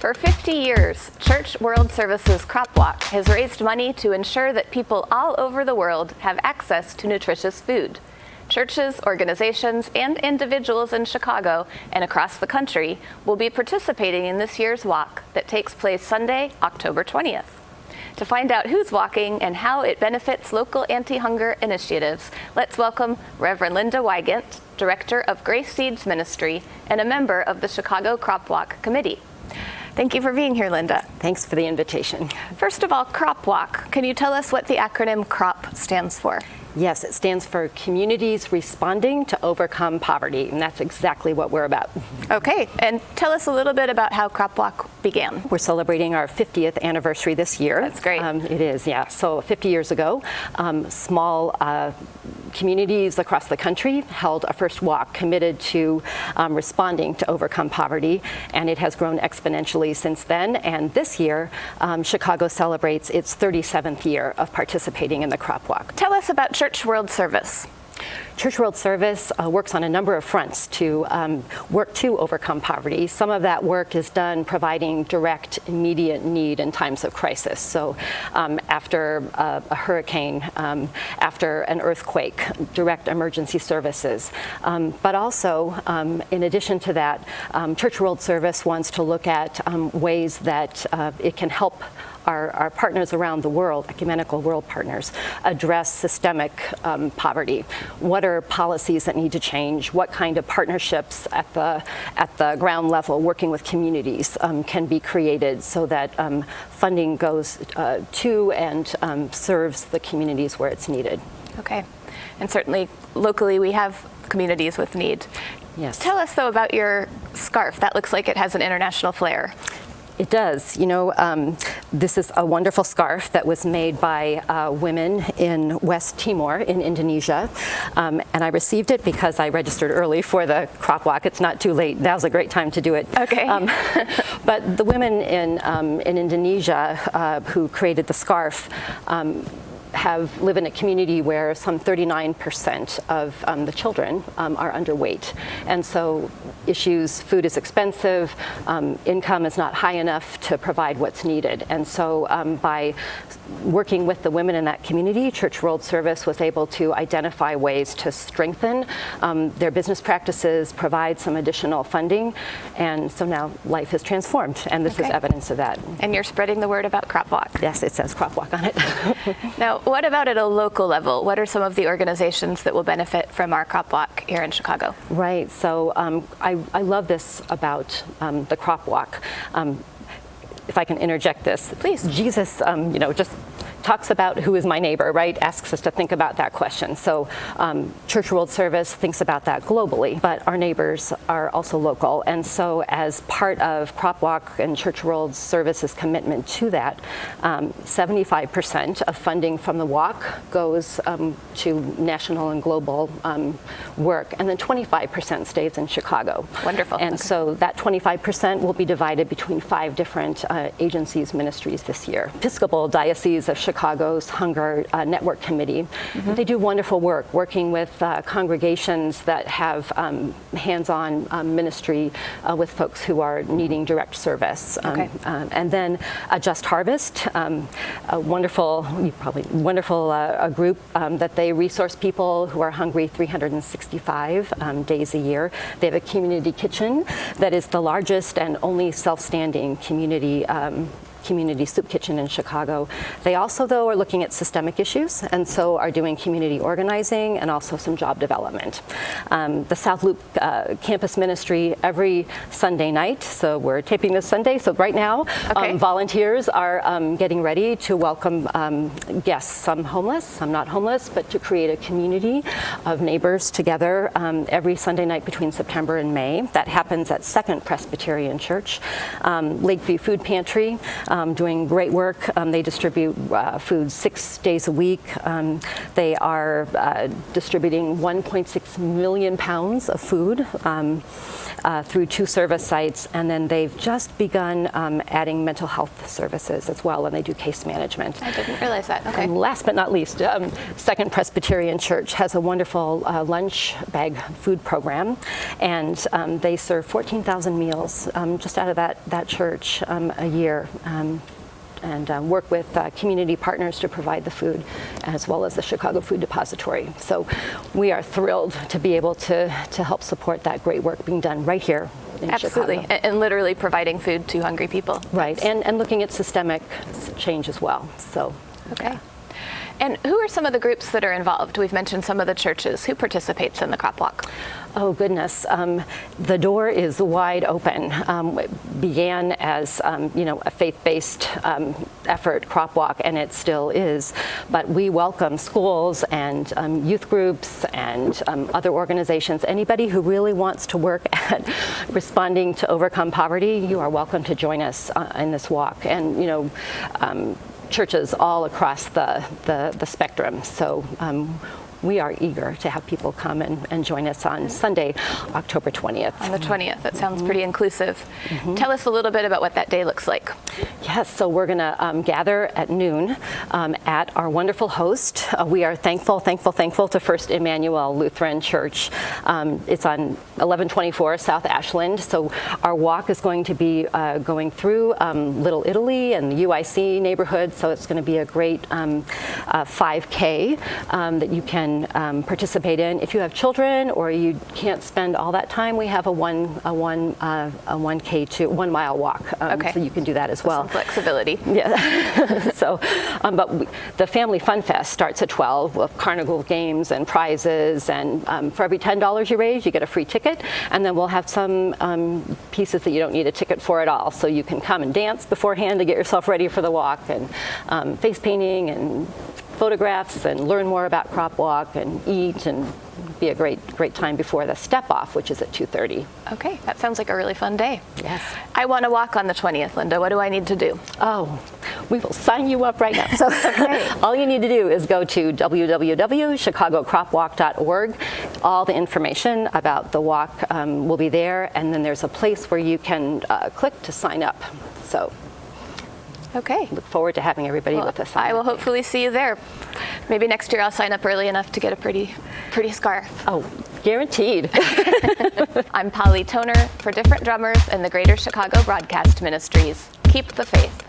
For 50 years, Church World Services Crop Walk has raised money to ensure that people all over the world have access to nutritious food. Churches, organizations, and individuals in Chicago and across the country will be participating in this year's walk that takes place Sunday, October 20th. To find out who's walking and how it benefits local anti-hunger initiatives, let's welcome Reverend Linda Wygant, Director of Grace Seeds Ministry and a member of the Chicago Crop Walk Committee. Thank you for being here, Linda. Thanks for the invitation. First of all, Crop Walk. Can you tell us what the acronym CROP stands for? Yes, it stands for Communities Responding to Overcome Poverty, and that's exactly what we're about. Okay, and tell us a little bit about how Crop Walk began. We're celebrating our 50th anniversary this year. That's great. It is, yeah. So 50 years ago, small communities across the country held a first walk committed to responding to overcome poverty, and it has grown exponentially since then. And this year, Chicago celebrates its 37th year of participating in the Crop Walk. Tell us about Church World Service. Church World Service works on a number of fronts to work to overcome poverty. Some of that work is done providing direct, immediate need in times of crisis. So after a hurricane, after an earthquake, direct emergency services. But also, in addition to that, Church World Service wants to look at ways that it can help our partners around the world, ecumenical world partners, address systemic poverty. What are policies that need to change? What kind of partnerships at the ground level, working with communities, can be created so that funding goes to and serves the communities where it's needed? Okay, and certainly locally we have communities with need. Yes. Tell us though about your scarf. That looks like it has an international flair. It does. You know, this is a wonderful scarf that was made by women in West Timor in Indonesia. And I received it because I registered early for the Crop Walk. It's not too late. Now's a great time to do it. Okay. But the women in Indonesia who created the scarf live in a community where some 39% of the children are underweight. And so food is expensive, income is not high enough to provide what's needed. And so by working with the women in that community, Church World Service was able to identify ways to strengthen their business practices, provide some additional funding, and so now life has transformed, and this is evidence of that. And you're spreading the word about Crop Walk. Yes, it says Crop Walk on it. Now, what about at a local level? What are some of the organizations that will benefit from our Crop Walk here in Chicago? Right, so I love this about the Crop Walk. If I can interject this, please. Jesus, just talks about who is my neighbor, right? Asks us to think about that question. So Church World Service thinks about that globally, but our neighbors are also local. And so as part of Crop Walk and Church World Service's commitment to that, 75% of funding from the walk goes to national and global work, and then 25% stays in Chicago. Wonderful. And so that 25% will be divided between 5 different agencies, ministries this year. Episcopal Diocese of Chicago's Hunger Network Committee. Mm-hmm. They do wonderful work working with congregations that have hands-on ministry with folks who are needing direct service. And then Just Harvest, a wonderful group that they resource people who are hungry 365 days a year. They have a community kitchen that is the largest and only self-standing community soup kitchen in Chicago. They also, though, are looking at systemic issues, and so are doing community organizing and also some job development. The South Loop campus ministry every Sunday night, so we're taping this Sunday, so right now volunteers are getting ready to welcome guests, some homeless, some not homeless, but to create a community of neighbors together every Sunday night between September and May. That happens at Second Presbyterian Church. Lakeview Food Pantry doing great work. They distribute food 6 days a week. They are distributing 1.6 million pounds of food through 2 service sites, and then they've just begun adding mental health services as well, and they do case management. I didn't realize that. Okay. And last but not least, Second Presbyterian Church has a wonderful lunch bag food program, and they serve 14,000 meals just out of that church a year. And work with community partners to provide the food, as well as the Chicago Food Depository. So we are thrilled to be able to help support that great work being done right here in Absolutely, Chicago. and literally providing food to hungry people. Right, and looking at systemic change as well. So. Okay. And who are some of the groups that are involved? We've mentioned some of the churches. Who participates in the crop walk? Oh goodness, the door is wide open. It began as a faith-based effort, crop walk, and it still is. But we welcome schools and youth groups and other organizations. Anybody who really wants to work at responding to overcome poverty, you are welcome to join us in this walk. And churches all across the spectrum. So we are eager to have people come and join us on Sunday, October 20th. On the 20th. That sounds pretty inclusive. Tell us a little bit about what that day looks like. Yes, so we're going to gather at noon at our wonderful host. We are thankful to First Emmanuel Lutheran Church. It's on 1124 South Ashland. So our walk is going to be going through Little Italy and the UIC neighborhood. So it's going to be a great 5K that you can participate in. If you have children or you can't spend all that time, we have a 1K to 1 mile walk. Okay. So you can do that as well. Some flexibility. Yeah. So, the Family Fun Fest starts at 12 with carnival games and prizes, and for every $10 you raise, you get a free ticket. And then we'll have some pieces that you don't need a ticket for at all. So you can come and dance beforehand to get yourself ready for the walk, and face painting and photographs, and learn more about crop walk and eat, and be a great time before the step off, which is at 2:30. Okay, that sounds like a really fun day. Yes. I want to walk on the 20th, Linda. What do I need to do? Oh, we will sign you up right now. So all you need to do is go to www.chicagocropwalk.org. All the information about the walk will be there, and then there's a place where you can click to sign up. So. Okay. Look forward to having everybody with us. I will hopefully see you there. Maybe next year I'll sign up early enough to get a pretty scarf. Oh, guaranteed. I'm Polly Toner for Different Drummers and the Greater Chicago Broadcast Ministries. Keep the faith.